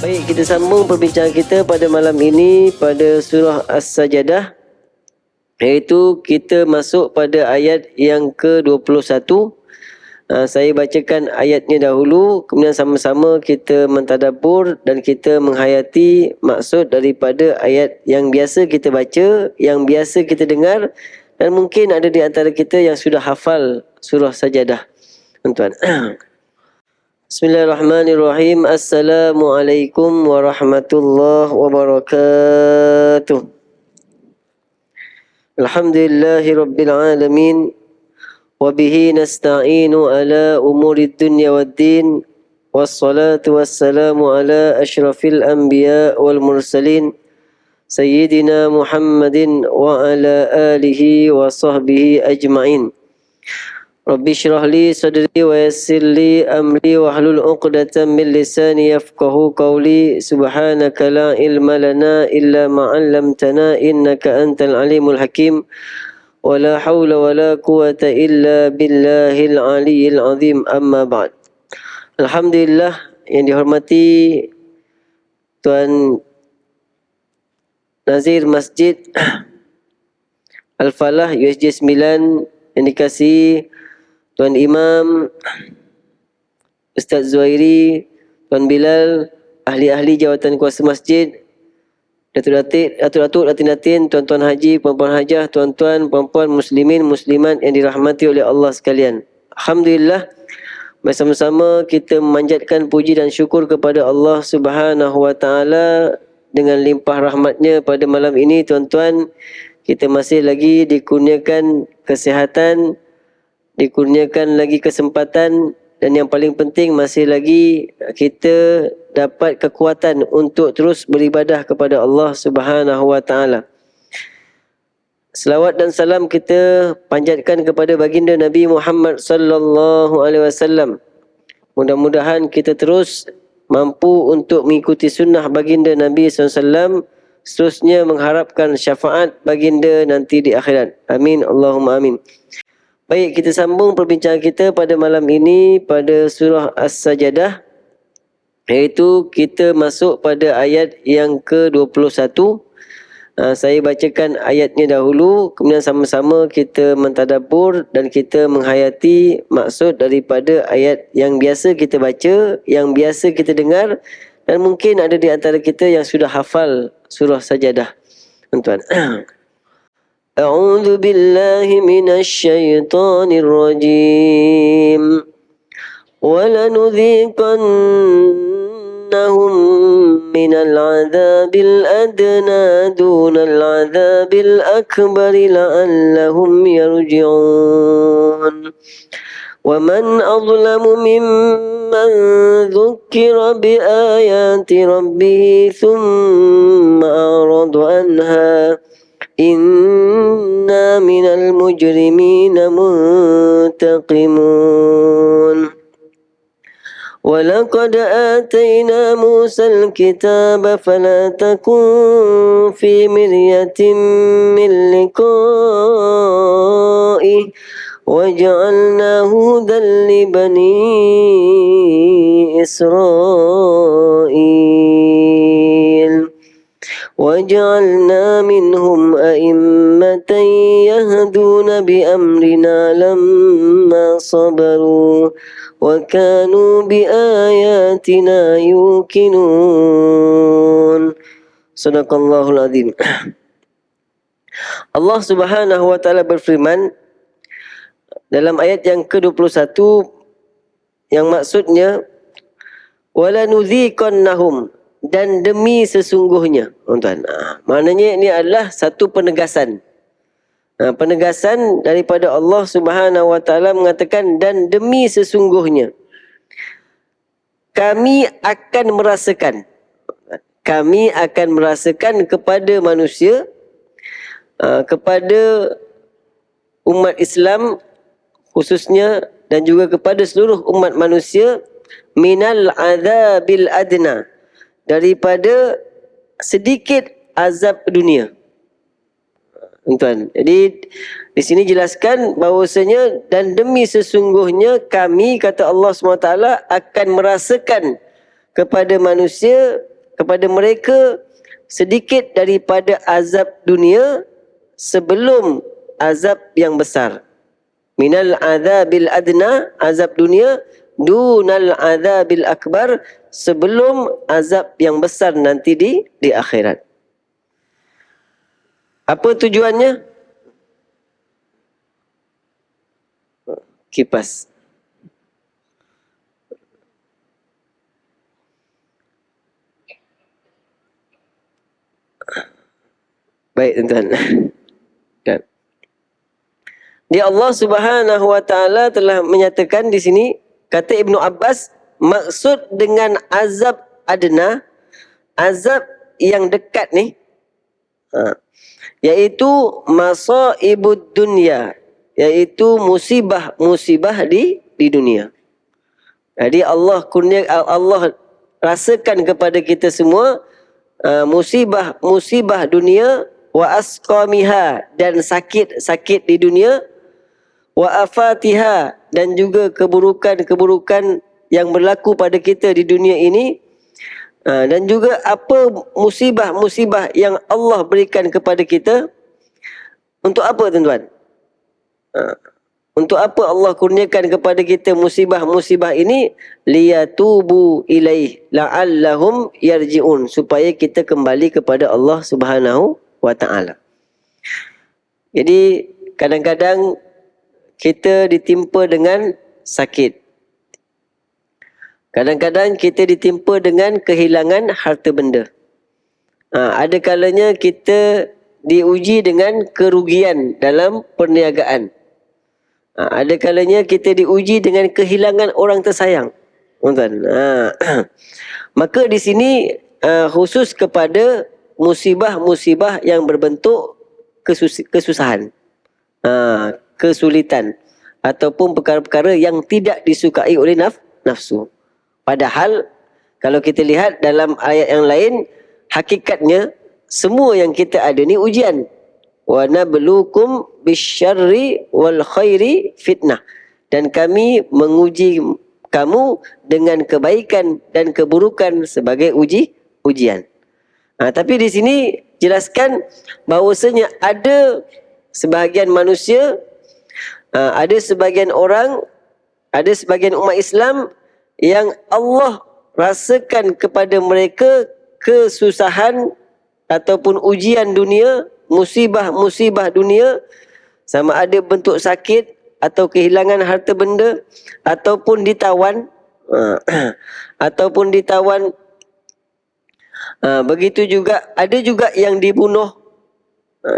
Baik, kita sambung perbincangan kita pada malam ini pada surah As-Sajadah, iaitu kita masuk pada ayat yang ke-21. Saya bacakan ayatnya dahulu, kemudian sama-sama kita mentadabbur dan kita menghayati maksud daripada ayat yang biasa kita baca, yang biasa kita dengar, dan mungkin ada di antara kita yang sudah hafal surah Sajadah. Tuan-tuan. Bismillahirrahmanirrahim. Assalamualaikum warahmatullahi wabarakatuh. Alhamdulillahi rabbil alamin. Wabihi nasta'inu ala umurid dunya waddin. Wassalatu wassalamu ala ashrafil anbiya wal mursalin. Sayyidina Muhammadin wa ala alihi wa sahbihi ajma'in. Rabbi syrah li sadri wa yassir li amri wa hlul uqdatan min lisani yafqahu qawli. Subhanaka la ilma lana illa ma 'allamtana innaka antal alimul hakim. Wa la hawla wa la quwata illa billahil aliyyil azim. Amma ba'd. Alhamdulillah yang dihormati Tuan Nazir Masjid Al-Falah USJ 9 yang dikasihi Tuan Imam, Ustaz Zuhairi, Tuan Bilal, ahli-ahli jawatan kuasa masjid, Datuk-datuk, datin-datin, tuan-tuan haji, puan-puan hajah, tuan-tuan, puan-puan muslimin, muslimat yang dirahmati oleh Allah sekalian. Alhamdulillah, bersama-sama kita memanjatkan puji dan syukur kepada Allah Subhanahu wa taala dengan limpah rahmatnya pada malam ini. Tuan-tuan, kita masih lagi dikurniakan kesihatan, dikurniakan lagi kesempatan, dan yang paling penting masih lagi kita dapat kekuatan untuk terus beribadah kepada Allah Subhanahu wa taala. Selawat dan salam kita panjatkan kepada baginda Nabi Muhammad sallallahu alaihi wasallam. Mudah-mudahan kita terus mampu untuk mengikuti sunnah baginda Nabi sallallahu alaihi wasallam, seterusnya mengharapkan syafaat baginda nanti di akhirat. Amin Allahumma amin. Baik, kita sambung perbincangan kita pada malam ini pada surah As-Sajadah, iaitu kita masuk pada ayat yang ke-21. Saya bacakan ayatnya dahulu, kemudian sama-sama kita mentadabbur dan kita menghayati maksud daripada ayat yang biasa kita baca, yang biasa kita dengar, dan mungkin ada di antara kita yang sudah hafal surah Sajadah. Tuan-tuan. أعوذ بالله من الشيطان الرجيم ولنذيقنهم من العذاب الأدنى دون العذاب الأكبر لعلهم يرجعون ومن أظلم ممن ذكر بآيات ربه ثم أعرض عنها Inna minal mujrimina muntaqimun. Walaqad atayna Musa al-kitaba fala takun fi miryatin min liqa'ih waj'alnahu hudan li bani Israil. وَجَعَلْنَا مِنْهُمْ أَئِمَّةً يَهْدُونَ بِأَمْرِنَا لَمَّا صَبَرُوا وَكَانُوا بِآيَاتِنَا يُوقِنُونَ. Sadaqallahul azim. Allah Subhanahu wa taala berfirman dalam ayat yang ke-21 yang maksudnya wala nudhiqannahum, dan demi sesungguhnya. Tuan-tuan, maknanya ini adalah satu penegasan. Penegasan daripada Allah Subhanahu wa taala mengatakan dan demi sesungguhnya kami akan merasakan kepada manusia, kepada umat Islam khususnya dan juga kepada seluruh umat manusia, minal azabil adna, daripada sedikit azab dunia. Tuan, jadi di sini jelaskan bahawasanya dan demi sesungguhnya kami, kata Allah SWT, akan merasakan kepada manusia kepada mereka sedikit daripada azab dunia sebelum azab yang besar. Minal azabil adna, azab dunia, dunal azabil akbar, sebelum azab yang besar nanti di akhirat. Apa tujuannya? Kipas. Baik tuan-tuan. Dia Allah Subhanahu wa taala telah menyatakan di sini, kata Ibnu Abbas, maksud dengan azab adna, azab yang dekat ni, iaitu masaibud dunya, iaitu musibah-musibah di dunia. Jadi Allah rasakan kepada kita semua musibah-musibah dunia, wa asqamiha, dan sakit-sakit di dunia, wa afatiha, dan juga keburukan-keburukan yang berlaku pada kita di dunia ini, dan juga apa musibah-musibah yang Allah berikan kepada kita. Untuk apa tuan-tuan? Untuk apa Allah kurniakan kepada kita musibah-musibah ini? Liyatubu ilaih la'allahum yarji'un, supaya kita kembali kepada Allah Subhanahu wa ta'ala. Jadi kadang-kadang kita ditimpa dengan sakit. Kadang-kadang kita ditimpa dengan kehilangan harta benda. Ada kalanya kita diuji dengan kerugian dalam perniagaan. Ada kalanya kita diuji dengan kehilangan orang tersayang. Maka di sini khusus kepada musibah-musibah yang berbentuk kesusahan, kesulitan, ataupun perkara-perkara yang tidak disukai oleh nafsu. Padahal kalau kita lihat dalam ayat yang lain, hakikatnya semua yang kita ada ni ujian. Wa nabluukum bisyarri wal khairi fitnah. Dan kami menguji kamu dengan kebaikan dan keburukan sebagai ujian. Tapi di sini jelaskan bahawasanya ada sebahagian manusia, ada sebahagian orang, ada sebahagian umat Islam yang Allah rasakan kepada mereka kesusahan ataupun ujian dunia, musibah-musibah dunia, sama ada bentuk sakit atau kehilangan harta benda, ataupun ditawan, begitu juga ada juga yang dibunuh,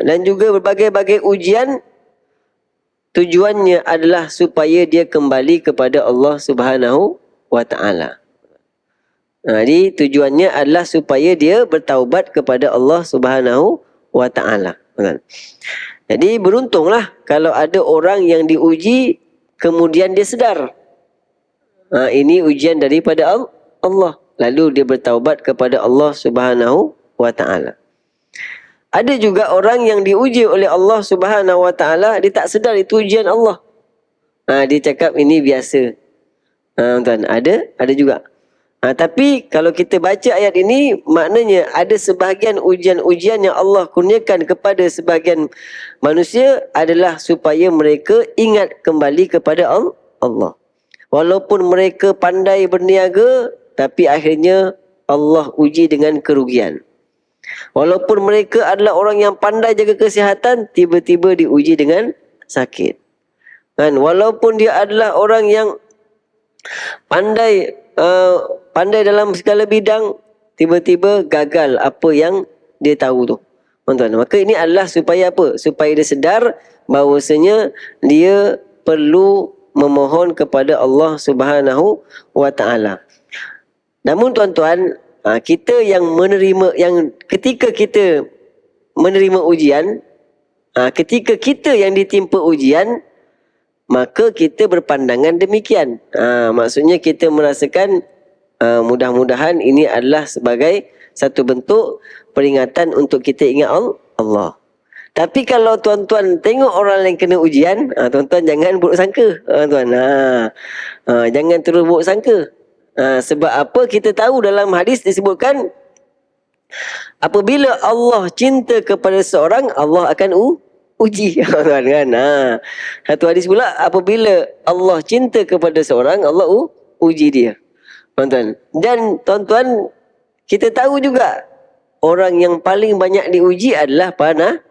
dan juga berbagai-bagai ujian. Tujuannya adalah supaya dia kembali kepada Allah Subhanahu wa ta'ala. Jadi tujuannya adalah supaya dia bertaubat kepada Allah Subhanahu wa ta'ala. Jadi beruntunglah kalau ada orang yang diuji kemudian dia sedar, ini ujian daripada Allah, lalu dia bertaubat kepada Allah Subhanahu wa ta'ala. Ada juga orang yang diuji oleh Allah Subhanahu wa ta'ala, dia tak sedar itu ujian Allah. Dia cakap ini biasa. Tuan, ada juga. Tapi kalau kita baca ayat ini, maknanya ada sebahagian ujian-ujian yang Allah kurniakan kepada sebahagian manusia adalah supaya mereka ingat kembali kepada Allah. Walaupun mereka pandai berniaga, tapi akhirnya Allah uji dengan kerugian. Walaupun mereka adalah orang yang pandai jaga kesihatan, tiba-tiba diuji dengan sakit. Walaupun dia adalah orang yang pandai dalam segala bidang, tiba-tiba gagal apa yang dia tahu tu. Tuan-tuan, maka ini adalah supaya apa? Supaya dia sedar bahawasanya dia perlu memohon kepada Allah Subhanahu wa ta'ala. Namun tuan-tuan, kita yang ketika kita menerima ujian, ketika kita yang ditimpa ujian, maka kita berpandangan demikian. Maksudnya kita merasakan mudah-mudahan ini adalah sebagai satu bentuk peringatan untuk kita ingat Allah. Tapi kalau tuan-tuan tengok orang lain kena ujian, tuan-tuan jangan buruk sangka. Tuan, jangan terus buruk sangka. Sebab apa? Kita tahu dalam hadis disebutkan Apabila Allah cinta kepada seorang, Allah akan uji. Kan? Satu hadis pula, apabila Allah cinta kepada seorang, Allah uji dia. Tuan-tuan. Dan tuan-tuan, kita tahu juga orang yang paling banyak diuji adalah para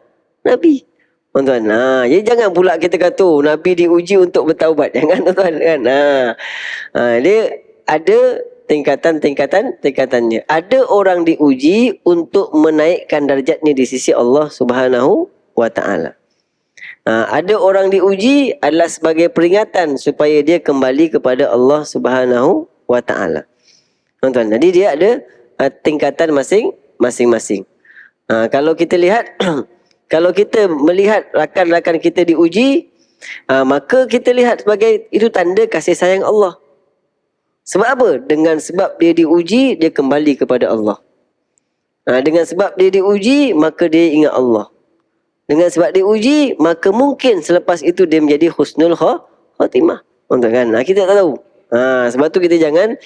Nabi. Tuan-tuan. Jadi jangan pula kita kata Nabi diuji untuk bertaubat. Jangan tuan-tuan kan. Dia ada tingkatannya. Ada orang diuji untuk menaikkan darjatnya di sisi Allah Subhanahu wa taala. Ada orang diuji adalah sebagai peringatan supaya dia kembali kepada Allah Subhanahu wa taala. Tuan-tuan, jadi dia ada tingkatan masing-masing. Kalau kita lihat kalau kita melihat rakan-rakan kita diuji, maka kita lihat sebagai itu tanda kasih sayang Allah. Sebab apa? Dengan sebab dia diuji, dia kembali kepada Allah. Dengan sebab dia diuji, maka dia ingat Allah. Dengan sebab dia uji, maka mungkin selepas itu dia menjadi husnul khatimah. Tuan-tuan kan? Kita tak tahu. Sebab tu kita jangan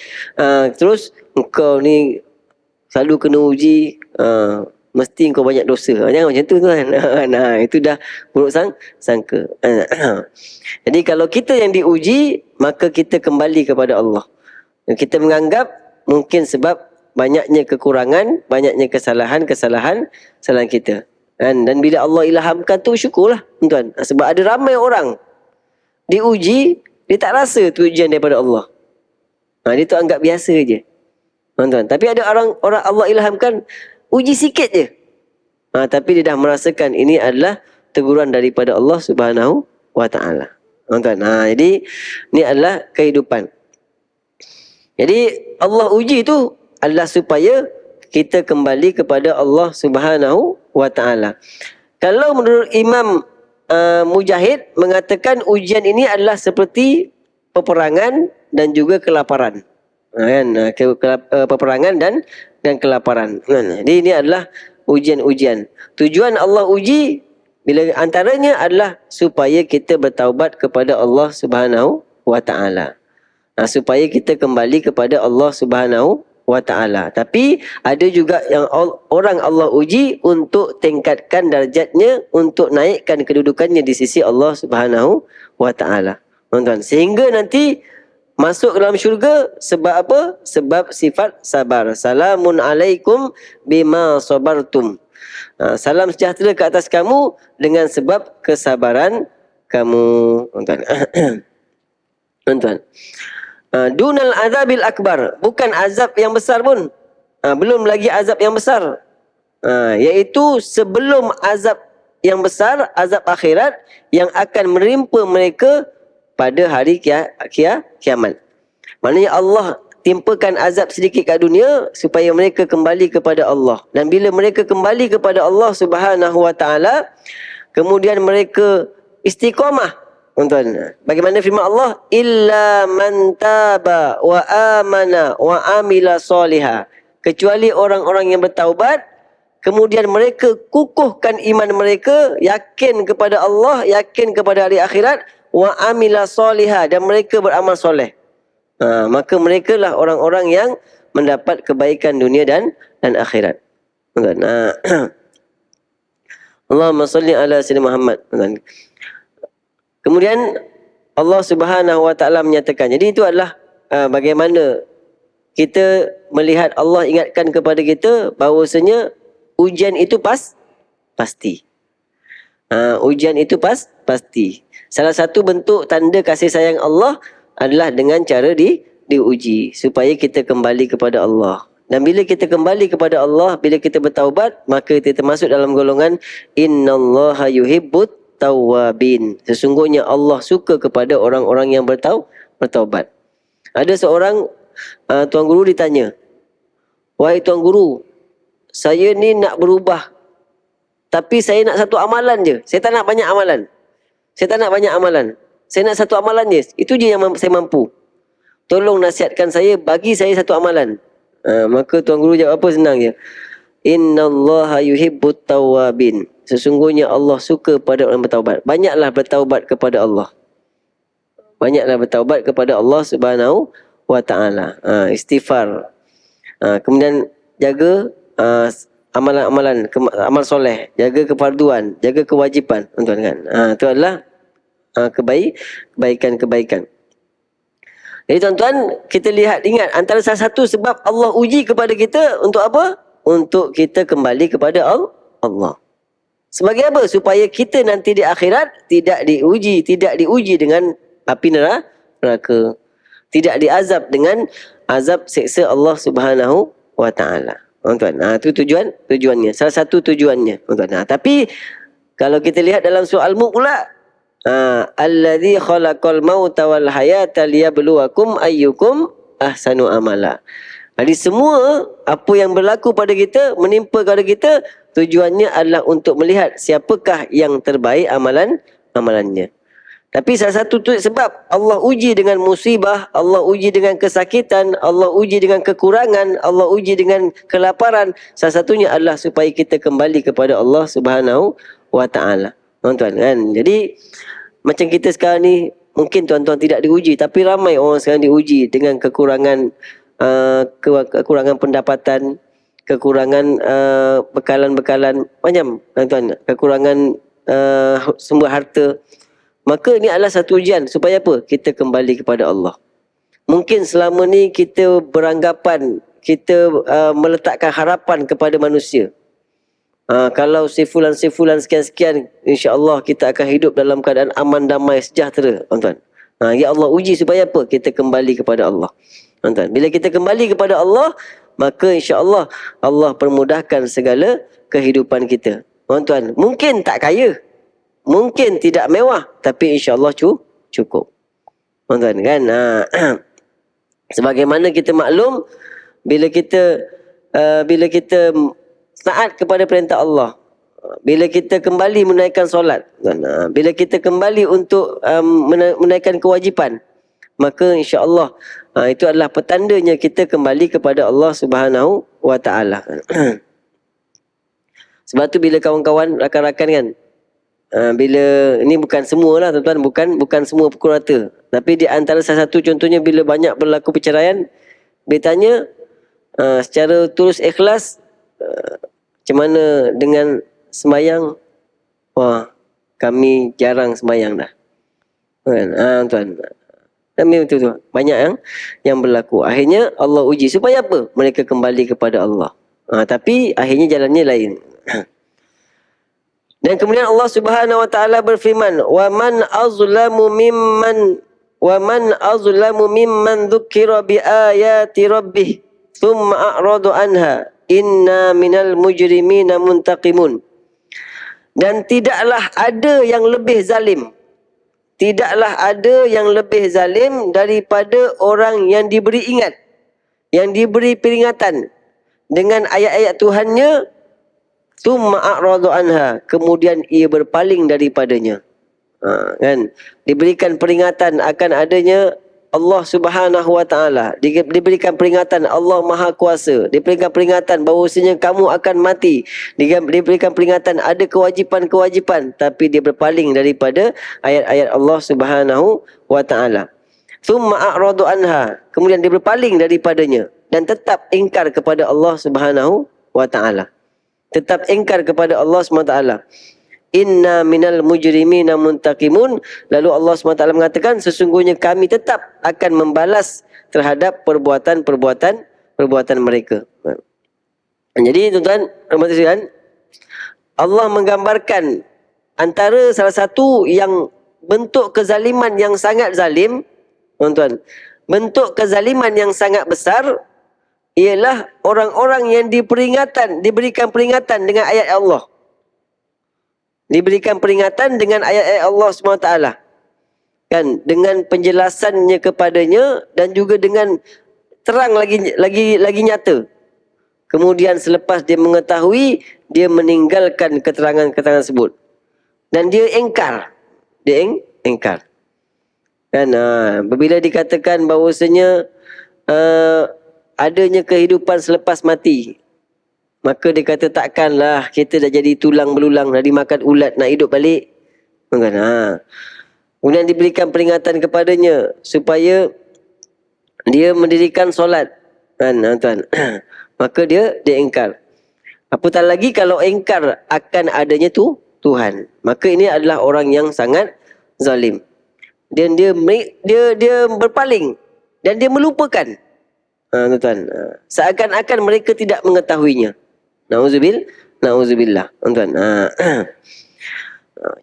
terus engkau ni selalu kena uji, mesti engkau banyak dosa. Jangan macam tu tuan. Itu dah buruk sangka. Jadi kalau kita yang diuji, maka kita kembali kepada Allah. Kita menganggap mungkin sebab banyaknya kekurangan, banyaknya kesalahan kita. Dan bila Allah ilhamkan tu, syukurlah tuan. Sebab ada ramai orang diuji, dia tak rasa tu ujian daripada Allah. Dia tu anggap biasa je. Tuan-tuan. Tapi ada orang Allah ilhamkan, uji sikit je. Tapi dia dah merasakan ini adalah teguran daripada Allah Subhanahu wa taala. Tuan-tuan. Jadi ni adalah kehidupan. Jadi Allah uji tu adalah supaya kita kembali kepada Allah Subhanahu wa taala. Kalau menurut Imam Mujahid mengatakan ujian ini adalah seperti peperangan dan juga kelaparan. Peperangan dan kelaparan. Jadi ini adalah ujian-ujian. Tujuan Allah uji bila antaranya adalah supaya kita bertaubat kepada Allah Subhanahu wa taala. Supaya kita kembali kepada Allah Subhanahu wa taala. Tapi ada juga yang orang Allah uji untuk tingkatkan darjatnya, untuk naikkan kedudukannya di sisi Allah Subhanahu wa taala. Tuan-tuan, sehingga nanti masuk dalam syurga sebab apa? Sebab sifat sabar. Salamun alaikum bima sabartum. Salam sejahtera ke atas kamu dengan sebab kesabaran kamu. Tuan-tuan. Tuan-tuan. Dunal azabil akbar, bukan azab yang besar pun, belum lagi azab yang besar, iaitu sebelum azab yang besar, azab akhirat yang akan menimpa mereka pada hari kiamat. Maknanya Allah timpakan azab sedikit kat dunia supaya mereka kembali kepada Allah. Dan bila mereka kembali kepada Allah Subhanahu wa taala, kemudian mereka istiqamah. Tuan-tuan, bagaimana firman Allah? Illa man taba wa amana wa amila soliha. Kecuali orang-orang yang bertaubat, kemudian mereka kukuhkan iman mereka, yakin kepada Allah, yakin kepada hari akhirat, wa amila soliha, dan mereka beramal soleh. Maka mereka lah orang-orang yang mendapat kebaikan dunia dan akhirat. Tuan-tuan. Allahumma salli ala sayyidina Muhammad. Tuan-tuan. Kemudian Allah Subhanahu wa taala menyatakan. Jadi itu adalah bagaimana kita melihat Allah ingatkan kepada kita bahawasanya ujian itu pasti. Ujian itu pasti. Salah satu bentuk tanda kasih sayang Allah adalah dengan cara diuji supaya kita kembali kepada Allah. Dan bila kita kembali kepada Allah, bila kita bertaubat, maka kita termasuk dalam golongan innallaha yuhibbut tawabin. Sesungguhnya Allah suka kepada orang-orang yang bertaubat. Ada seorang tuan guru ditanya, "Wahai tuan guru, saya ni nak berubah, tapi saya nak satu amalan je. Saya tak nak banyak amalan. Saya nak satu amalan je. Itu je yang saya mampu. Tolong nasihatkan saya, bagi saya satu amalan." Maka tuan guru jawab apa? Senang je. Innallaha yuhibbut tawabin. Sesungguhnya Allah suka pada orang bertaubat. Banyaklah bertaubat kepada Allah. Subhanahu wa ta'ala. Istighfar. Kemudian jaga amalan-amalan, amal soleh, jaga kefarduan, jaga kewajipan, tuan-tuan kan. Itu adalah kebaikan-kebaikan. Jadi tuan-tuan, kita ingat antara salah satu sebab Allah uji kepada kita untuk apa? Untuk kita kembali kepada Allah. Sebagai apa? Supaya kita nanti di akhirat tidak diuji dengan api neraka. Tidak diazab dengan azab seksa Allah Subhanahu wa taala. Tuan-tuan, itu tujuannya. Salah satu tujuannya, tuan-tuan. Tapi kalau kita lihat dalam surah Al-Mulk pula, allazi khalaqal mauta wal hayata liyabluwakum ayyukum ahsanu amala. Jadi semua apa yang berlaku pada kita, menimpa pada kita, tujuannya adalah untuk melihat siapakah yang terbaik amalannya. Tapi salah satu sebab Allah uji dengan musibah, Allah uji dengan kesakitan, Allah uji dengan kekurangan, Allah uji dengan kelaparan, salah satunya adalah supaya kita kembali kepada Allah Subhanahu wa taala. Tuan-tuan kan. Jadi macam kita sekarang ni, mungkin tuan-tuan tidak diuji, tapi ramai orang sekarang diuji dengan kekurangan pendapatan, kekurangan bekalan-bekalan, macam tuan-tuan, kekurangan sumber harta. Maka ini adalah satu ujian supaya apa? Kita kembali kepada Allah. Mungkin selama ni kita beranggapan, kita meletakkan harapan kepada manusia. Kalau si fulan sekian-sekian, insya-Allah kita akan hidup dalam keadaan aman, damai, sejahtera, tuan-tuan. Ya Allah uji supaya apa? Kita kembali kepada Allah. Tuan-tuan, bila kita kembali kepada Allah, maka insya-Allah Allah permudahkan segala kehidupan kita. Tuan-tuan, mungkin tak kaya, mungkin tidak mewah, tapi insya-Allah cukup. Tuan-tuan kan? Sebagaimana kita maklum, bila kita taat kepada perintah Allah, bila kita kembali menaikkan solat, bila kita kembali untuk menaikkan kewajipan, maka insya-Allah itu adalah petandanya kita kembali kepada Allah Subhanahu wa taala. Sebab tu bila kawan-kawan, rakan-rakan kan, bila ini bukan semualah tuan-tuan, bukan semua pukul rata, tapi di antara salah satu contohnya, bila banyak berlaku perceraian, dia tanya secara tulus ikhlas, macam mana dengan sembahyang? Wah, kami jarang sembahyang dah. Tuan. Kami betul-betul banyak yang berlaku. Akhirnya Allah uji supaya apa? Mereka kembali kepada Allah. Tapi akhirnya jalannya lain. Dan kemudian Allah Subhanahu wa taala berfirman, "Wa man azlamu mimman dzukira bi ayati rabbih tsumma a'rada anha. Inna minal mujrimina muntaqimun." Dan tidaklah ada yang lebih zalim. Tidaklah ada yang lebih zalim daripada orang yang diberi ingat, yang diberi peringatan dengan ayat-ayat Tuhannya, tsumma a'rada anha, kemudian ia berpaling daripadanya. Kan? Diberikan peringatan akan adanya Allah Subhanahu wa taala, diberikan peringatan Allah Maha Kuasa, diberikan peringatan bahawasanya kamu akan mati, diberikan peringatan ada kewajipan-kewajipan, tapi dia berpaling daripada ayat-ayat Allah Subhanahu wa taala. Tsumma a'radu anha, kemudian dia berpaling daripadanya dan tetap ingkar kepada Allah Subhanahu wa taala. Tetap ingkar kepada Allah Subhanahu wa taala. Inna minal mujrimina muntaqimun. Lalu Allah SWT mengatakan, sesungguhnya kami tetap akan membalas terhadap perbuatan mereka. Jadi tuan-tuan, Allah menggambarkan antara salah satu yang bentuk kezaliman yang sangat zalim, tuan-tuan, bentuk kezaliman yang sangat besar ialah orang-orang yang diberikan peringatan dengan ayat Allah. Diberikan peringatan dengan ayat-ayat Allah SWT. Kan, dengan penjelasannya kepadanya dan juga dengan terang lagi nyata. Kemudian selepas dia mengetahui, dia meninggalkan keterangan-keterangan tersebut. Dan dia engkar. Engkar. Dan bila dikatakan bahawasanya adanya kehidupan selepas mati, maka dia kata takkanlah kita dah jadi tulang belulang, dah dimakan ulat nak hidup balik. Kemudian diberikan peringatan kepadanya supaya dia mendirikan solat. Kan tuan. Maka dia engkar. Apatah lagi kalau engkar akan adanya Tuhan. Maka ini adalah orang yang sangat zalim. Dan dia berpaling dan dia melupakan. Tuan-tuan. Seakan-akan mereka tidak mengetahuinya. Nauzubillah. Tuan-tuan.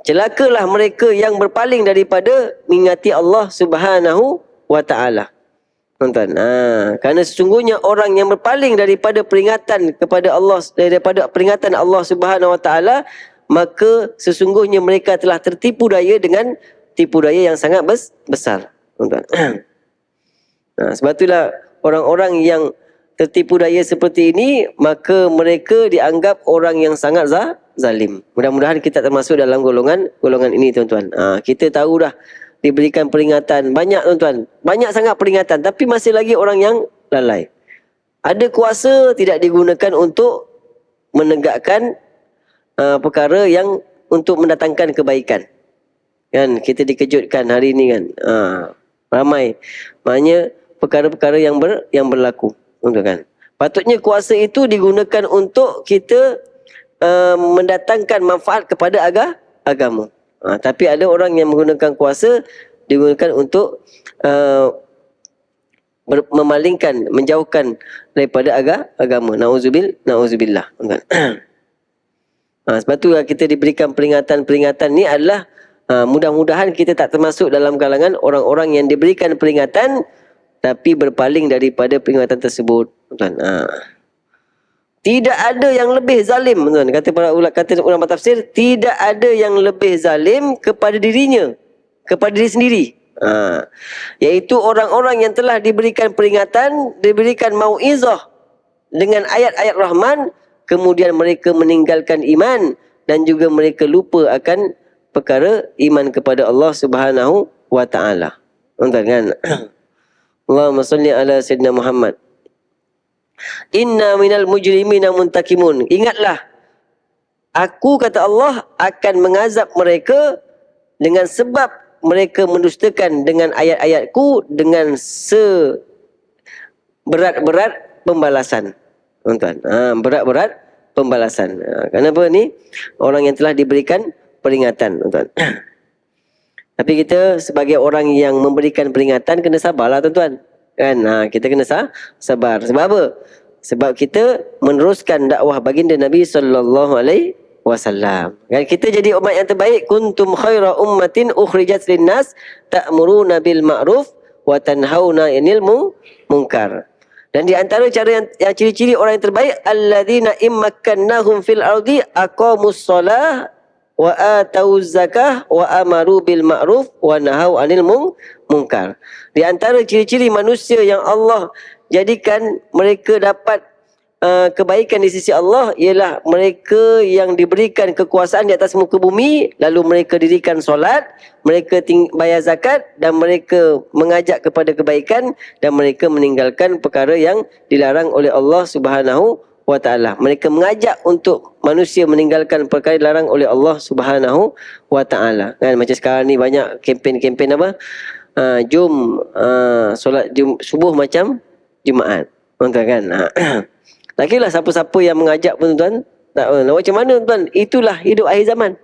Celakalah mereka yang berpaling daripada mengingati Allah Subhanahu wa taala. Tuan-tuan. Kerana sesungguhnya orang yang berpaling daripada peringatan kepada Allah, daripada peringatan Allah Subhanahu wa taala, maka sesungguhnya mereka telah tertipu daya dengan tipu daya yang sangat besar. Tuan-tuan. Sebab itulah orang-orang yang tertipu daya seperti ini, maka mereka dianggap orang yang sangat zalim. Mudah-mudahan kita termasuk dalam golongan ini, tuan-tuan. Kita tahu dah diberikan peringatan banyak, tuan-tuan. Banyak sangat peringatan, tapi masih lagi orang yang lalai. Ada kuasa tidak digunakan untuk menegakkan perkara yang untuk mendatangkan kebaikan. Kan kita dikejutkan hari ini kan. Ramai. Maknanya perkara-perkara yang berlaku, kan. Patutnya kuasa itu digunakan untuk kita mendatangkan manfaat kepada agama. Tapi ada orang yang menggunakan kuasa digunakan untuk memalingkan, menjauhkan daripada agama. Nauzubillah. Kan. Sebab tu kita diberikan peringatan-peringatan ni adalah mudah-mudahan kita tak termasuk dalam kalangan orang-orang yang diberikan peringatan tapi berpaling daripada peringatan tersebut. Tidak ada yang lebih zalim, tuan. Kata ulama tafsir, tidak ada yang lebih zalim kepada dirinya, kepada diri sendiri. Iaitu orang-orang yang telah diberikan peringatan, diberikan mauizah dengan ayat-ayat Rahman, kemudian mereka meninggalkan iman dan juga mereka lupa akan perkara iman kepada Allah Subhanahu wa taala. Tuan-tuan kan? Allahumma salli ala sayyidina Muhammad. Inna minal mujrimina muntakimun. Ingatlah, aku kata Allah akan mengazab mereka dengan sebab mereka mendustakan dengan ayat-ayatku dengan seberat-berat pembalasan. Tuan-tuan, berat-berat pembalasan. Kenapa ni? Orang yang telah diberikan peringatan, tuan-tuan. Tapi kita sebagai orang yang memberikan peringatan kena sabarlah, tuan-tuan. Kan? Kita kena sabar. Sebab apa? Sebab kita meneruskan dakwah baginda Nabi sallallahu alaihi wasallam. Kan kita jadi umat yang terbaik. Kuntum khaira ummatin ukhrijat linnas ta'muruna bil ma'ruf wa tanhauna 'anil munkar. Dan di antara cara yang ciri-ciri orang yang terbaik, alladzina immakkannahum fil ardi aqamus shalah wa atauz zakah wa amaru bil ma'ruf wa nahau 'anil munkar. Di antara ciri-ciri manusia yang Allah jadikan mereka dapat kebaikan di sisi Allah ialah mereka yang diberikan kekuasaan di atas muka bumi, lalu mereka dirikan solat, mereka bayar zakat dan mereka mengajak kepada kebaikan dan mereka meninggalkan perkara yang dilarang oleh Allah Subhanahu wa taala. Mereka mengajak untuk manusia meninggalkan perkara dilarang oleh Allah Subhanahu wa taala. Kan macam sekarang ni banyak kempen-kempen apa? Jom solat subuh macam Jumaat. Tuan-tuan kan. Tak kira lah siapa-siapa yang mengajak pun, tuan. Tak macam mana, tuan? Itulah hidup akhir zaman.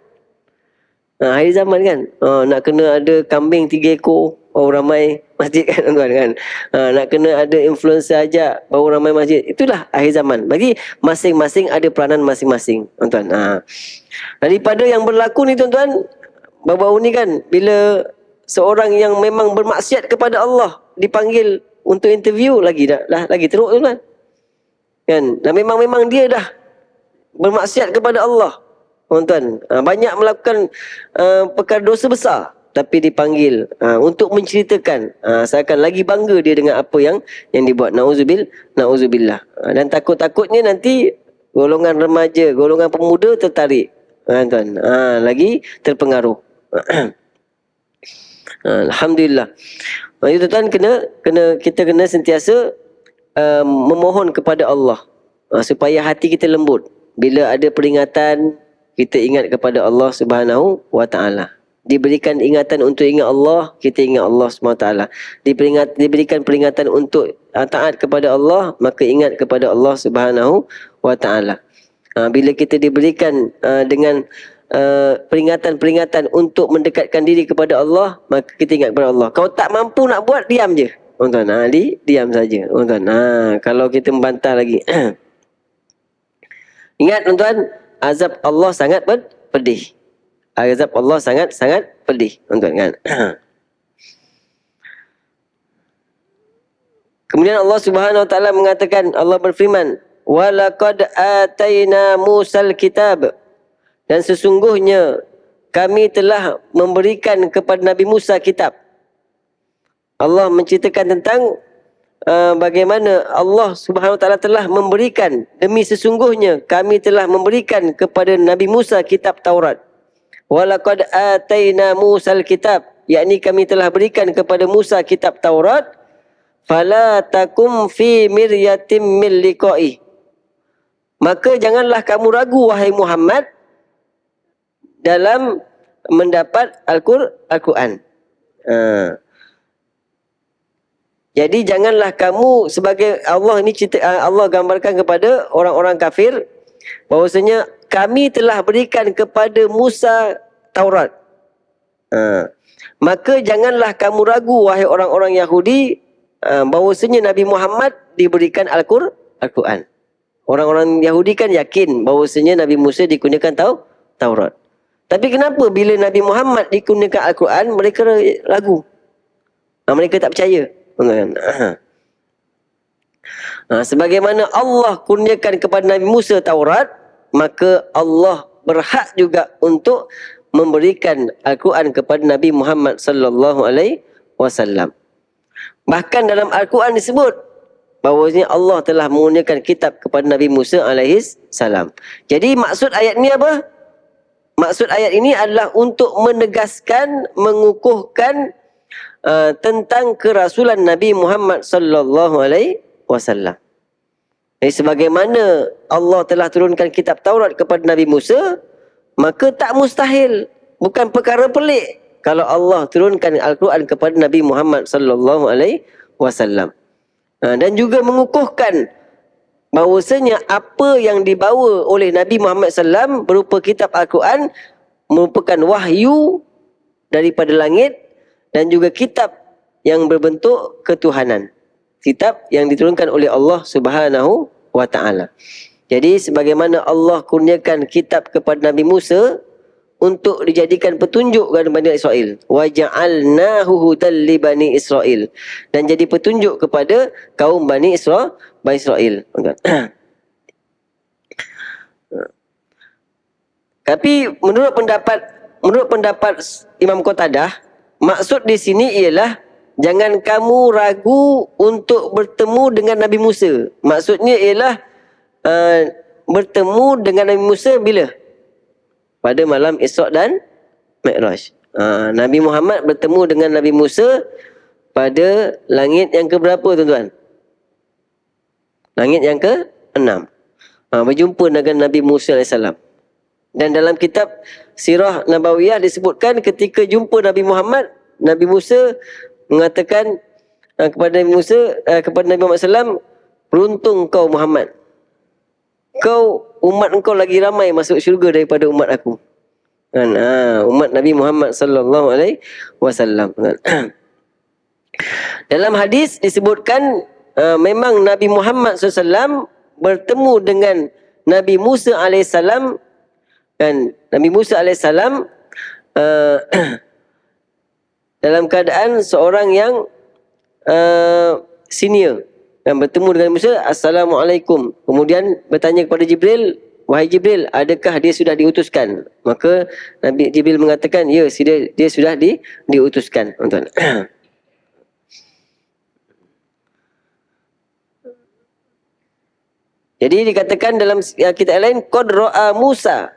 Akhir zaman kan. Nak kena ada kambing 3 ekor baru ramai masjid kan, tuan kan. Nak kena ada influencer ajak baru ramai masjid. Itulah akhir zaman. Bagi masing-masing ada peranan masing-masing, tuan-tuan. Daripada yang berlaku ni, tuan-tuan, baru-baru ni kan, bila seorang yang memang bermaksiat kepada Allah dipanggil untuk interview, lagi teruk, tuan-tuan. Kan? Dan memang dia dah bermaksiat kepada Allah, tuan-tuan. Banyak melakukan perkara dosa besar, tapi dipanggil untuk menceritakan, seakan lagi bangga dia dengan apa yang dibuat. Nauzubillah. Dan takut-takutnya nanti golongan remaja, golongan pemuda tertarik, tuan. Lagi terpengaruh. Alhamdulillah. Itu, tuan, kita kena sentiasa memohon kepada Allah supaya hati kita lembut. Bila ada peringatan, kita ingat kepada Allah Subhanahu wa taala. Diberikan ingatan untuk ingat Allah, kita ingat Allah Subhanahu wa taala. Diberikan peringatan untuk taat kepada Allah, maka ingat kepada Allah Subhanahu wa taala. Bila kita diberikan dengan peringatan-peringatan untuk mendekatkan diri kepada Allah, maka kita ingat kepada Allah. Kalau tak mampu nak buat, diam je. Tuan-tuan, diam saja. Tuan-tuan, kalau kita membantah lagi. Ingat tuan-tuan, azab Allah sangat pedih. Azab Allah sangat pedih, tuan-tuan kan. Kemudian Allah Subhanahu wa taala mengatakan, Allah berfirman, "Walaqad ataina Musal kitab." Dan sesungguhnya kami telah memberikan kepada Nabi Musa kitab. Allah menceritakan tentang bagaimana Allah Subhanahu wa taala telah memberikan, demi sesungguhnya kami telah memberikan kepada Nabi Musa kitab Taurat. Walaqad ataina Musal kitab, yakni kami telah berikan kepada Musa kitab Taurat. Fala takum fi miryatim min liqa'i. Maka janganlah kamu ragu wahai Muhammad dalam mendapat Al-Quran. Jadi janganlah kamu, sebagai Allah ini cerita, Allah gambarkan kepada orang-orang kafir bahwasanya kami telah berikan kepada Musa Taurat. Maka janganlah kamu ragu wahai orang-orang Yahudi bahwasanya Nabi Muhammad diberikan Al-Quran. Orang-orang Yahudi kan yakin bahwasanya Nabi Musa dikurniakan Taurat. Tapi kenapa bila Nabi Muhammad dikurniakan Al-Quran, mereka ragu? Mereka tak percaya. Sebagaimana Allah kurniakan kepada Nabi Musa Taurat, maka Allah berhak juga untuk memberikan Al-Quran kepada Nabi Muhammad sallallahu alaihi wasallam. Bahkan dalam Al-Quran disebut bahawasanya Allah telah mengurniakan kitab kepada Nabi Musa alaihi salam. Jadi maksud ayat ni apa? Maksud ayat ini adalah untuk menegaskan, mengukuhkan tentang kerasulan Nabi Muhammad sallallahu alaihi wasallam. Jadi sebagaimana Allah telah turunkan kitab Taurat kepada Nabi Musa, maka tak mustahil, bukan perkara pelik kalau Allah turunkan Al-Quran kepada Nabi Muhammad sallallahu alaihi wasallam. Dan juga mengukuhkan bahawasanya apa yang dibawa oleh Nabi Muhammad sallam berupa kitab Al-Quran merupakan wahyu daripada langit dan juga kitab yang berbentuk ketuhanan. Kitab yang diturunkan oleh Allah Subhanahu wa taala. Jadi sebagaimana Allah kurniakan kitab kepada Nabi Musa untuk dijadikan petunjuk kepada Bani Israel. Wa ja'alnahu hudan li Bani Israel. Dan jadi petunjuk kepada kaum Bani Israel. Tapi menurut pendapat Imam Qatadah, maksud di sini ialah jangan kamu ragu untuk bertemu dengan Nabi Musa. Maksudnya ialah bertemu dengan Nabi Musa bila? Pada malam Isra' dan Mi'raj. Nabi Muhammad bertemu dengan Nabi Musa pada langit yang keberapa, tuan-tuan? Langit yang ke-6. Berjumpa dengan Nabi Musa AS. Dan dalam kitab Sirah Nabawiyah disebutkan ketika jumpa Nabi Muhammad, Nabi Musa mengatakan kepada Nabi Muhammad SAW, beruntung kau Muhammad. Umat engkau lagi ramai masuk syurga daripada umat aku. Umat Nabi Muhammad sallallahu alaihi wasallam. Dalam hadis disebutkan memang Nabi Muhammad SAW bertemu dengan Nabi Musa alaihissalam, dan Nabi Musa alaihissalam dalam keadaan seorang yang senior, dan bertemu dengan Musa, Assalamualaikum. Kemudian bertanya kepada Jibril, wahai Jibril, adakah dia sudah diutuskan? Maka Nabi Jibril mengatakan, ya, dia sudah diutuskan. Tuan-tuan. Jadi dikatakan dalam kitab lain, qad ra'a Musa.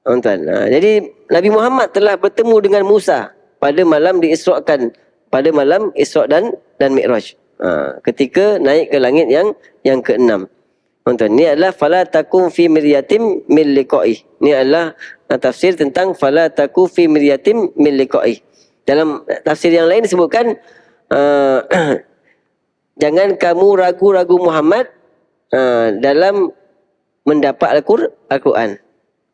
Tuan-tuan. Jadi Nabi Muhammad telah bertemu dengan Musa pada malam diisra'kan, pada malam Isra' dan Mi'raj. Ketika naik ke langit yang ke-6. Tuan-tuan, ni adalah fala takum fi miryatim min liqa'i. Ni adalah tafsir tentang fala taku fi miryatim min liqa'i. Dalam tafsir yang lain disebutkan jangan kamu ragu-ragu Muhammad dalam mendapat Al-Quran.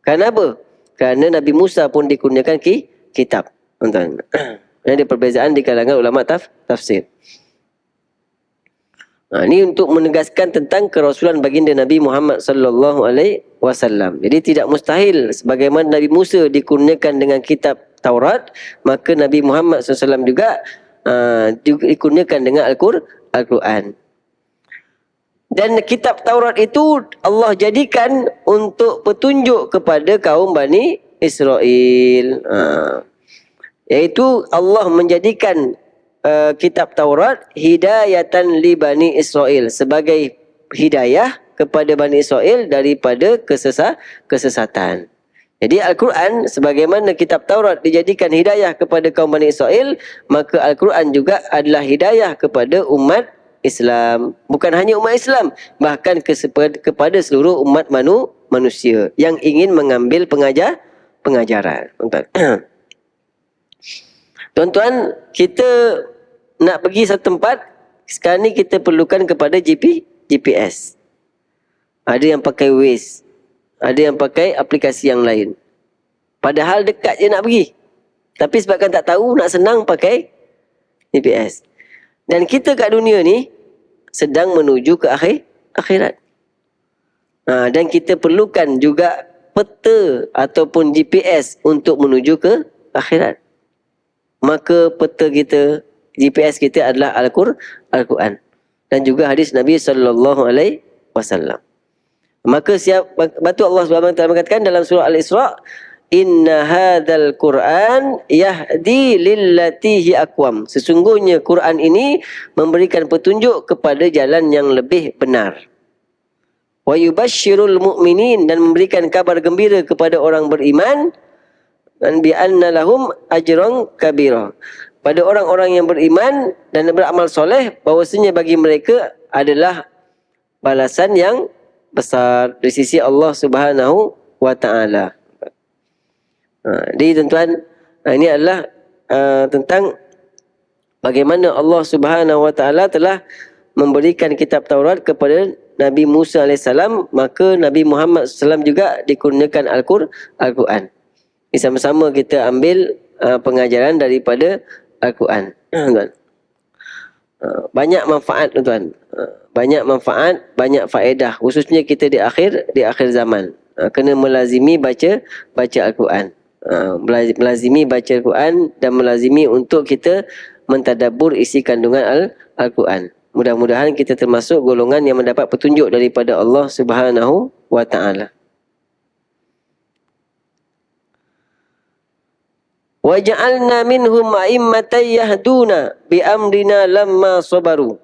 Kenapa? Kerana Nabi Musa pun dikurniakan kitab. Tuan-tuan. Ada perbezaan di kalangan ulama tafsir. Ini untuk menegaskan tentang kerasulan baginda Nabi Muhammad sallallahu alaihi wasallam. Jadi tidak mustahil sebagaimana Nabi Musa dikurniakan dengan kitab Taurat, maka Nabi Muhammad SAW juga dikurniakan dengan Al-Quran. Dan kitab Taurat itu Allah jadikan untuk petunjuk kepada kaum Bani Israel. Iaitu Allah menjadikan kitab Taurat hidayatan li Bani Israel, sebagai hidayah kepada Bani Israel daripada kesesatan. Jadi Al-Quran sebagaimana kitab Taurat dijadikan hidayah kepada kaum Bani Israel, maka Al-Quran juga adalah hidayah kepada umat Islam. Bukan hanya umat Islam, bahkan kepada seluruh umat manusia yang ingin mengambil pengajaran. Tuan-tuan, kita nak pergi satu tempat, sekarang ni kita perlukan kepada GPS. Ada yang pakai Waze, ada yang pakai aplikasi yang lain. Padahal dekat je nak pergi. Tapi sebabkan tak tahu, nak senang pakai GPS. Dan kita kat dunia ni sedang menuju ke akhirat. Dan kita perlukan juga peta ataupun GPS untuk menuju ke akhirat. Maka peta kita, GPS kita adalah Al-Quran dan juga hadis Nabi sallallahu alaihi wasallam. Maka batu Allah Subhanahu wa taala mengatakan dalam surah Al-Isra, inna hadzal Quran yahdi lillati hi aqwam. Sesungguhnya Quran ini memberikan petunjuk kepada jalan yang lebih benar. Wa yubasysyirul mu'minin, dan memberikan kabar gembira kepada orang beriman, dan bi anna lahum ajran kabira. Pada orang-orang yang beriman dan beramal soleh, bahawasanya bagi mereka adalah balasan yang besar di sisi Allah Subhanahu wa taala. Jadi tuan-tuan, ini adalah tentang bagaimana Allah Subhanahu wa taala telah memberikan kitab Taurat kepada Nabi Musa AS, maka Nabi Muhammad SAW juga dikurniakan Al-Quran. Sama-sama kita ambil pengajaran daripada Al-Quran. Banyak manfaat tuan-tuan. Banyak manfaat, banyak faedah, khususnya kita di akhir zaman. Kena melazimi baca Al-Quran. Melazimi baca Al-Quran dan melazimi untuk kita mentadabbur isi kandungan Al-Quran. Mudah-mudahan kita termasuk golongan yang mendapat petunjuk daripada Allah Subhanahu wa taala. Wa ja'alna minhum a'immatan yahduna bi amrina lamma sabaru.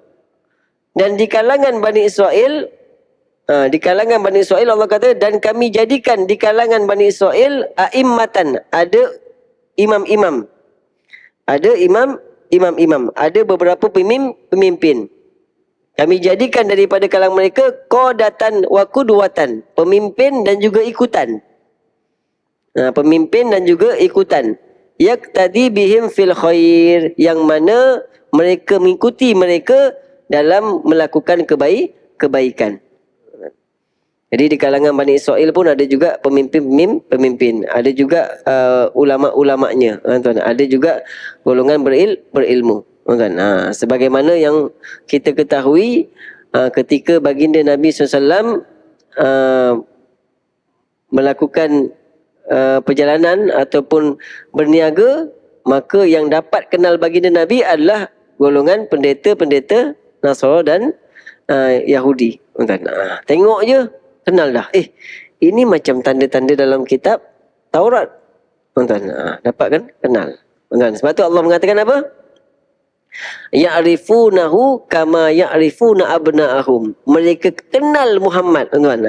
Dan di kalangan Bani Israel, Allah kata, dan kami jadikan di kalangan Bani Israel a'immatan, ada imam-imam. Ada imam-imam, ada beberapa pemimpin. Kami jadikan daripada kalangan mereka qadatan wa qudwatan, pemimpin dan juga ikutan. Pemimpin dan juga ikutan. Yaqtadi bihim fil khair, yang mana mereka mengikuti mereka dalam melakukan kebaikan. Jadi di kalangan Bani Israel pun ada juga pemimpin, ada juga ulama-ulamanya, tuan-tuan. Ada juga golongan berilmu, tuan-tuan. Sebagaimana yang kita ketahui, ketika baginda Nabi SAW melakukan perjalanan ataupun berniaga, maka yang dapat kenal baginda Nabi adalah golongan pendeta-pendeta Nasara dan Yahudi. Tengok je, kenal dah. Ini macam tanda-tanda dalam kitab Taurat. Dapat kan? Kenal. Sebab tu Allah mengatakan apa? Ya'rifunahu kama ya'rifuna abna'ahum. Mereka kenal Muhammad, tuan-tuan.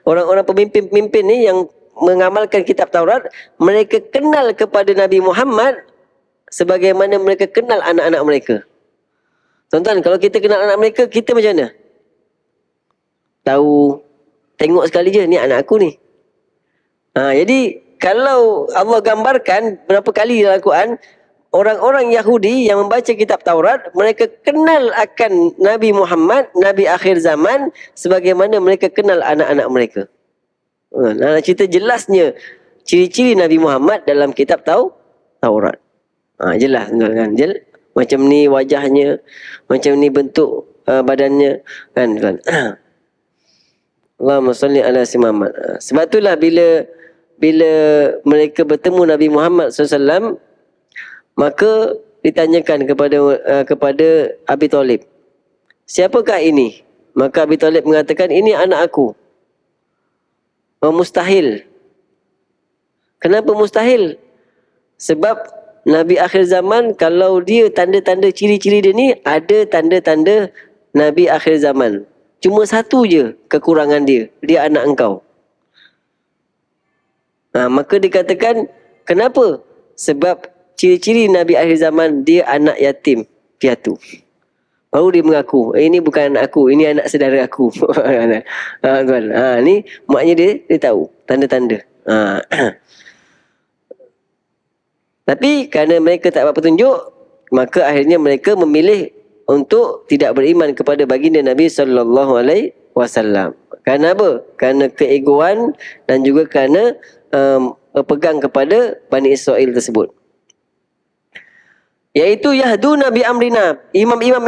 Orang-orang pemimpin-pemimpin ni yang mengamalkan kitab Taurat, mereka kenal kepada Nabi Muhammad sebagaimana mereka kenal anak-anak mereka. Tuan-tuan, kalau kita kenal anak mereka, kita macam mana? Tahu, tengok sekali je, ni anak aku ni. Jadi kalau Allah gambarkan berapa kali dalam Al-Quran, orang-orang Yahudi yang membaca kitab Taurat, mereka kenal akan Nabi Muhammad, Nabi akhir zaman, sebagaimana mereka kenal anak-anak mereka. Nak cerita jelasnya ciri-ciri Nabi Muhammad dalam kitab Taurat. Jelas kan? Macam ni wajahnya, macam ni bentuk badannya, kan? Allahumma salli ala si Muhammad. Sebab itulah bila mereka bertemu Nabi Muhammad SAW, maka ditanyakan kepada Abi Talib, siapakah ini? Maka Abi Talib mengatakan, ini anak aku. Mustahil. Kenapa mustahil? Sebab Nabi akhir zaman, kalau dia tanda-tanda ciri-ciri dia ni, ada tanda-tanda Nabi akhir zaman. Cuma satu je kekurangan dia anak engkau. Maka dikatakan, kenapa? Sebab ciri-ciri Nabi akhir zaman, dia anak yatim piatu. Baru dia mengaku, ini bukan anak aku, ini anak saudara aku. Ni maknanya dia tahu tanda-tanda. Tapi kerana mereka tak dapat petunjuk, maka akhirnya mereka memilih untuk tidak beriman kepada baginda Nabi SAW. Kerana apa? Kerana keegoan dan juga kerana berpegang kepada Bani Israel tersebut. Iaitu yahduna bi amrina. Imam-imam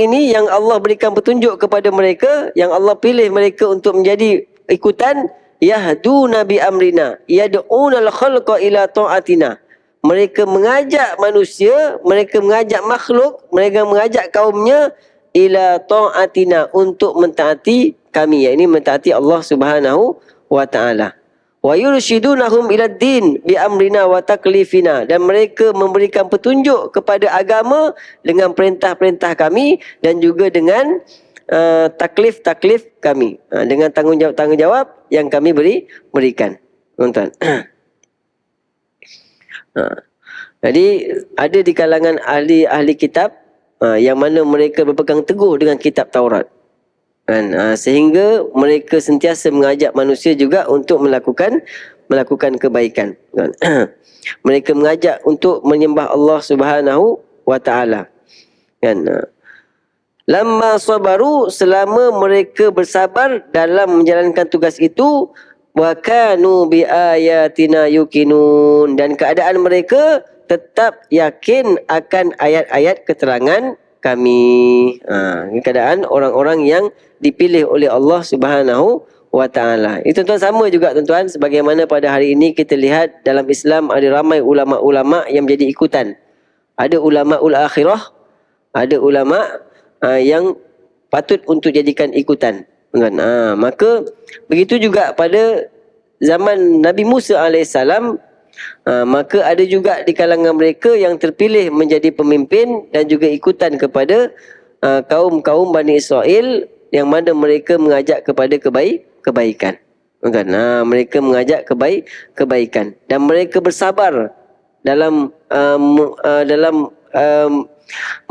ini yang Allah berikan petunjuk kepada mereka, yang Allah pilih mereka untuk menjadi ikutan, yahduna bi amrina, yad'unal khalqa ila ta'atina. Mereka mengajak manusia, mereka mengajak makhluk, mereka mengajak kaumnya ila ta'atina, untuk mentaati kami, yakni mentaati Allah Subhanahu wa taala. Wa yurshidunahum ila din bi amrina wa taklifina, dan mereka memberikan petunjuk kepada agama dengan perintah-perintah kami dan juga dengan taklif-taklif kami, dengan tanggungjawab yang kami berikan. Tuan-tuan. Jadi ada di kalangan ahli kitab yang mana mereka berpegang teguh dengan kitab Taurat. Sehingga mereka sentiasa mengajak manusia juga untuk melakukan kebaikan. Mereka mengajak untuk menyembah Allah Subhanahu wa taala. Lamma sabaru, selama mereka bersabar dalam menjalankan tugas itu, wa kanu bi ayatina yuqinun, dan keadaan mereka tetap yakin akan ayat-ayat keterangan kami. Keadaan orang-orang yang dipilih oleh Allah Subhanahu wa taala. Itu tuan sama juga tuan-tuan, sebagaimana pada hari ini kita lihat dalam Islam ada ramai ulama-ulama yang menjadi ikutan. Ada ulama-ul akhirah, ada ulama yang patut untuk jadikan ikutan. Maka begitu juga pada zaman Nabi Musa alaihissalam, maka ada juga di kalangan mereka yang terpilih menjadi pemimpin dan juga ikutan kepada kaum-kaum Bani Israel, yang mana mereka mengajak kepada kebaikan. Mereka mengajak kebaikan dan mereka bersabar dalam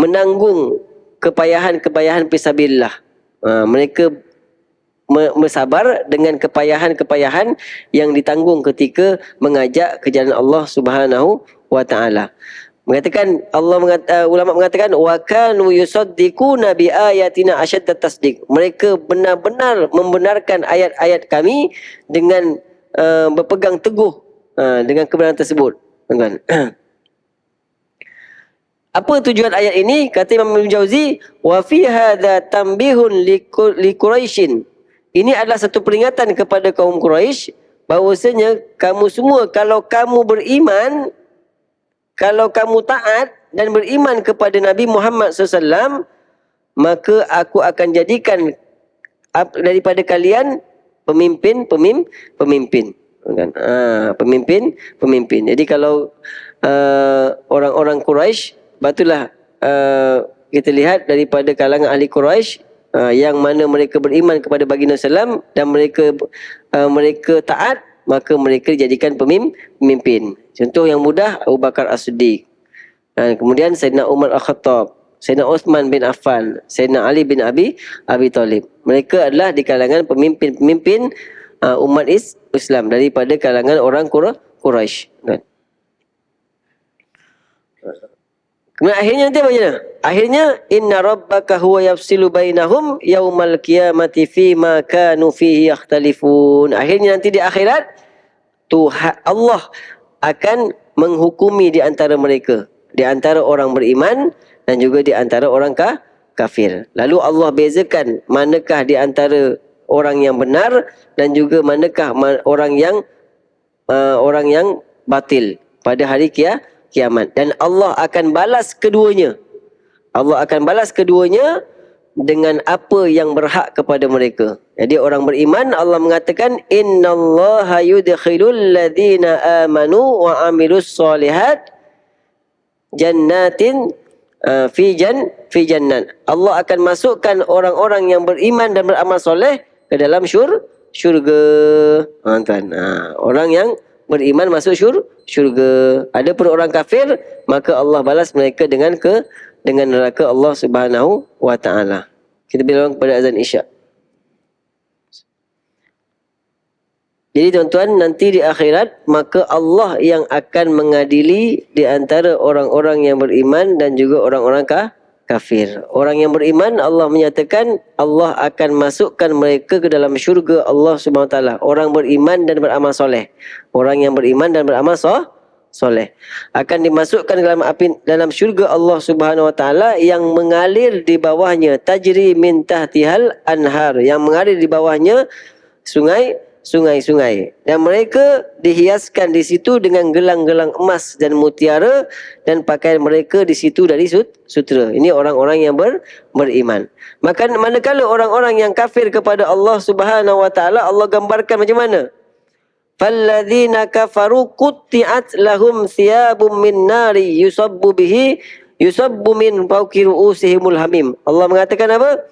menanggung kepayahan-kepayahan fisabilillah. Mereka bersabar dengan kepayahan-kepayahan yang ditanggung ketika mengajak ke jalan Allah Subhanahu wa taala. Ulama mengatakan wa kanu yusaddiquna bi ayatina ashadda tasdiq. Mereka benar-benar membenarkan ayat-ayat kami dengan berpegang teguh dengan kebenaran tersebut. Apa tujuan ayat ini? Kata Imam Ibn Jauzi, wa fi hadza tanbihun li Quraisyin. Ini adalah satu peringatan kepada kaum Quraisy, bahwasanya kamu semua, kalau kamu beriman, kalau kamu taat dan beriman kepada Nabi Muhammad SAW, maka aku akan jadikan daripada kalian pemimpin. Pemimpin. Jadi kalau orang-orang Quraisy, batulah kita lihat daripada kalangan ahli Quraisy yang mana mereka beriman kepada baginda Sallam dan mereka taat, maka mereka dijadikan pemimpin. Contoh yang mudah, Abu Bakar As-Siddiq. Kemudian Sayyidina Umar Al-Khattab, Sayyidina Uthman bin Affan, Sayyidina Ali bin Abi Talib. Mereka adalah di kalangan pemimpin umat Islam daripada kalangan orang Quraisy. Kemudian akhirnya nanti apa je? Akhirnya inna rabbaka huwa yafsilu bainahum yaumal qiyamati fi ma kanu fihi yakhtalifun. Akhirnya nanti di akhirat Tuhan Allah akan menghukumi di antara mereka, di antara orang beriman dan juga di antara orang kafir. Lalu Allah bezakan manakah di antara orang yang benar dan juga manakah orang yang batil pada hari kiamat. Dan Allah akan balas keduanya. Allah akan balas keduanya dengan apa yang berhak kepada mereka. Jadi orang beriman, Allah mengatakan innallaha yudkhilul ladzina amanu wa amilus solihat jannatin fi jannat. Allah akan masukkan orang-orang yang beriman dan beramal soleh ke dalam syurga. Tuan. Orang yang beriman masuk syurga. Adapun orang kafir, maka Allah balas mereka dengan neraka Allah Subhanahu wa taala. Kita bilang kepada azan Isya. Jadi tuan-tuan, nanti di akhirat maka Allah yang akan mengadili di antara orang-orang yang beriman dan juga orang-orang kafir. Orang yang beriman, Allah menyatakan Allah akan masukkan mereka ke dalam syurga Allah Subhanahu wa taala. Orang beriman dan beramal soleh. Orang yang beriman dan beramal soleh akan dimasukkan dalam syurga Allah Subhanahu wa taala yang mengalir di bawahnya tajri min tahtihal anhar, yang mengalir di bawahnya sungai-sungai, dan mereka dihiaskan di situ dengan gelang-gelang emas dan mutiara, dan pakaian mereka di situ dari sutera. Ini orang-orang yang beriman. Maka manakala orang-orang yang kafir kepada Allah Subhanahu wa taala, Allah gambarkan macam mana? Falladzina kafaru qutti'at lahum thiyabun min nari yusabbu min fawqi ru'usihimul hamim. Allah mengatakan apa?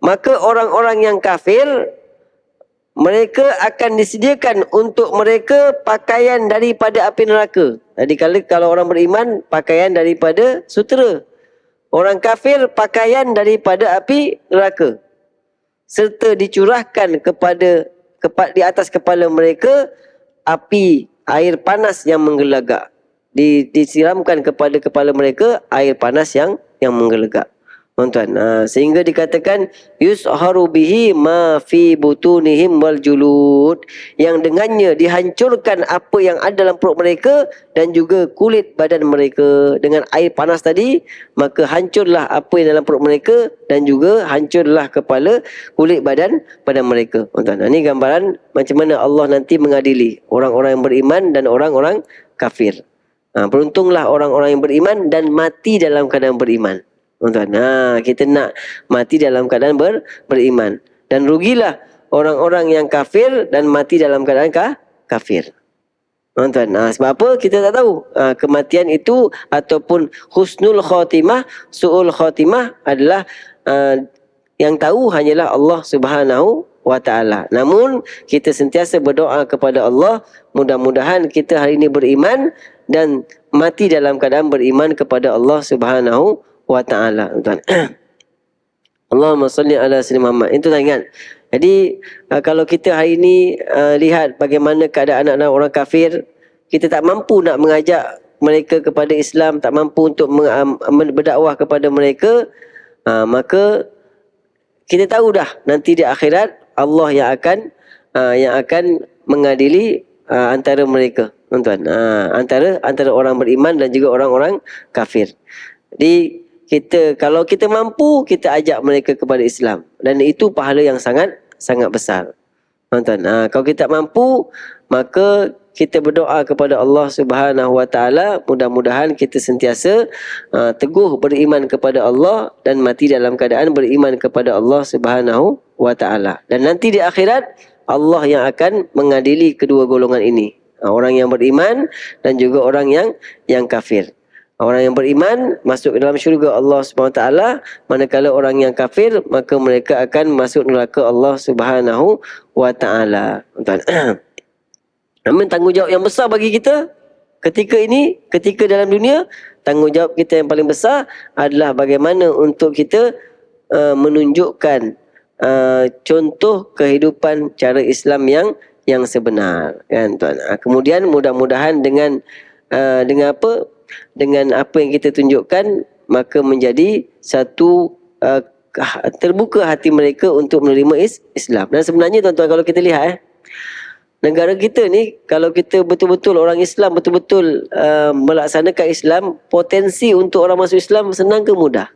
Maka orang-orang yang kafir, mereka akan disediakan untuk mereka pakaian daripada api neraka. Jadi kalau orang beriman, pakaian daripada sutera. Orang kafir, pakaian daripada api neraka. Serta dicurahkan di atas kepala mereka api air panas yang menggelagak. Disiramkan kepada kepala mereka air panas yang menggelagak. Tuan-tuan, sehingga dikatakan yusharu bihi ma fi butunihim wal julud, yang dengannya dihancurkan apa yang ada dalam perut mereka dan juga kulit badan mereka. Dengan air panas tadi, maka hancurlah apa yang dalam perut mereka dan juga hancurlah kepala kulit badan mereka. Tuan-tuan, ini gambaran macam mana Allah nanti mengadili orang-orang yang beriman dan orang-orang kafir. Beruntunglah orang-orang yang beriman dan mati dalam keadaan beriman. Tuan-tuan, kita nak mati dalam keadaan beriman. Dan rugilah orang-orang yang kafir dan mati dalam keadaan kafir. Tuan-tuan, sebab apa? Kita tak tahu. Kematian itu ataupun husnul khatimah, su'ul khatimah adalah yang tahu hanyalah Allah Subhanahu wa ta'ala. Namun kita sentiasa berdoa kepada Allah, mudah-mudahan kita hari ini beriman dan mati dalam keadaan beriman kepada Allah Subhanahu wa ta'ala. Allahumma salli ala sayyidina Muhammad. Itu tak ingat. Jadi kalau kita hari ini lihat bagaimana keadaan anak-anak orang kafir, kita tak mampu nak mengajak mereka kepada Islam, tak mampu untuk berdakwah kepada mereka, maka kita tahu dah nanti di akhirat Allah yang akan mengadili antara mereka, tuan-tuan. Antara orang beriman dan juga orang-orang kafir. Jadi kalau kita mampu, kita ajak mereka kepada Islam, dan itu pahala yang sangat besar. Tuan-tuan, kalau kita tak mampu, maka kita berdoa kepada Allah Subhanahu wa taala, mudah-mudahan kita sentiasa teguh beriman kepada Allah dan mati dalam keadaan beriman kepada Allah Subhanahu wa taala. Dan nanti di akhirat Allah yang akan mengadili kedua golongan ini, orang yang beriman dan juga orang yang kafir. Orang yang beriman masuk ke dalam syurga Allah Subhanahu wa taala, manakala orang yang kafir maka mereka akan masuk neraka Allah Subhanahu wa taala. Namun tanggungjawab yang besar bagi kita ketika dalam dunia, tanggungjawab kita yang paling besar adalah bagaimana untuk kita menunjukkan contoh kehidupan cara Islam yang sebenar, kan tuan. Kemudian mudah-mudahan dengan apa? dengan apa yang kita tunjukkan, maka menjadi satu terbuka hati mereka untuk menerima Islam. Dan sebenarnya tuan-tuan, kalau kita lihat negara kita ni, kalau kita betul-betul orang Islam, betul-betul melaksanakan Islam, potensi untuk orang masuk Islam senang ke mudah?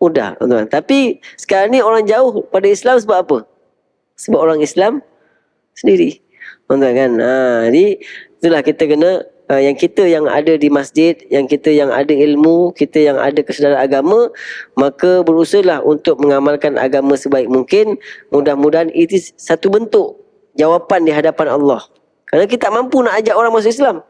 Mudah, tuan-tuan. Tapi sekarang ni orang jauh pada Islam sebab apa? Sebab orang Islam sendiri, tuan-tuan kan. Jadi itulah kita kena, yang kita yang ada di masjid, yang kita yang ada ilmu, kita yang ada kesedaran agama, maka berusahalah untuk mengamalkan agama sebaik mungkin. Mudah-mudahan itu satu bentuk jawapan di hadapan Allah. Kerana kita tak mampu nak ajak orang masuk Islam,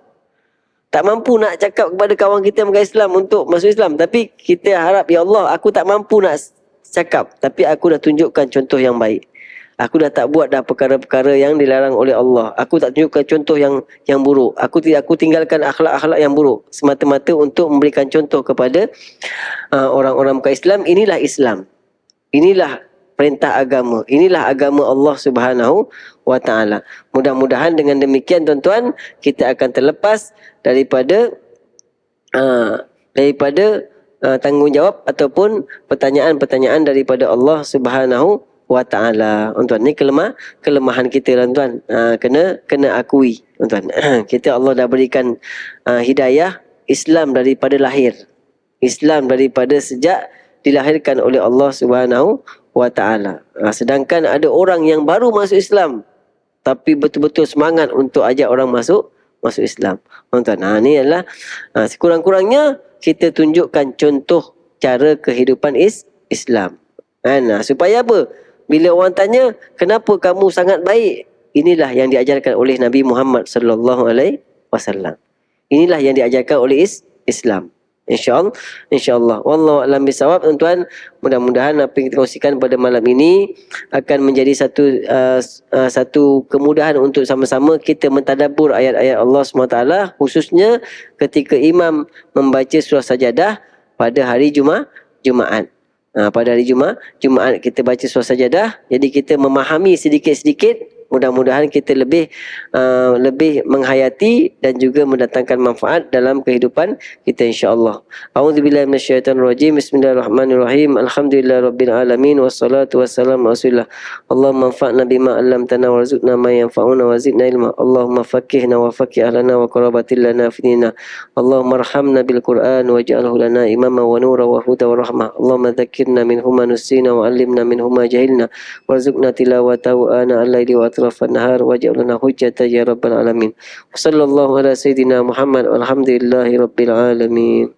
tak mampu nak cakap kepada kawan kita yang bukan Islam untuk masuk Islam. Tapi kita harap, ya Allah, aku tak mampu nak cakap, tapi aku dah tunjukkan contoh yang baik. Aku dah tak buat dah perkara-perkara yang dilarang oleh Allah. Aku tak tunjukkan contoh yang buruk. Aku tinggalkan akhlak-akhlak yang buruk semata-mata untuk memberikan contoh kepada orang-orang bukan Islam. Inilah Islam. Inilah perintah agama. Inilah agama Allah Subhanahu wa taala. Mudah-mudahan dengan demikian, tuan-tuan, kita akan terlepas daripada tanggungjawab ataupun pertanyaan-pertanyaan daripada Allah Subhanahu wa ta'ala. Tuan-tuan, ni kelemahan kita, tuan-tuan. Kena akui, tuan-tuan. Kita, Allah dah berikan hidayah Islam daripada lahir. Islam daripada sejak dilahirkan oleh Allah Subhanahu wa ta'ala. Sedangkan ada orang yang baru masuk Islam tapi betul-betul semangat untuk ajak orang masuk Islam. Tuan-tuan, ni adalah sekurang-kurangnya kita tunjukkan contoh cara kehidupan Islam. Supaya apa? Bila orang tanya, kenapa kamu sangat baik? Inilah yang diajarkan oleh Nabi Muhammad sallallahu alaihi wasallam. Inilah yang diajarkan oleh Islam. InsyaAllah. Wallahu a'lam bishawab, tuan-tuan. Mudah-mudahan apa yang kita kongsikan pada malam ini akan menjadi satu kemudahan untuk sama-sama kita mentadabbur ayat-ayat Allah SWT, khususnya ketika imam membaca surah Sajadah pada hari Jumaat. Pada hari Jumaat kita baca surah Sajadah, jadi kita memahami sedikit-sedikit. Mudah-mudahan kita lebih menghayati dan juga mendatangkan manfaat dalam kehidupan kita, insya-Allah. A'udzubillahi minasyaitonirrajim. Bismillahirrahmanirrahim. Alhamdulillahirabbil alamin wassalatu wassalamu ala Rasulillah. Allahumma anfa'na bima 'allamtana warzuqna ma yanfa'una wa zidna ilma. Allahumma faqqihna wa faqqih ahlana wa qarabatil lana fi dinina. Allahumma arhamna bil Qur'an waj'alhu lana imama wa nura wa huda wa rahmah. Allahumma dzakkirna minhu ma nusina wa 'allimna minhu ma jahilna warzuqna tilawatahu ana al-laili wa atrafan nahar waj'al lana hujjatan ya rabbal alamin. Sallallahu ala sayidina Muhammad walhamdulillahi rabbil alamin.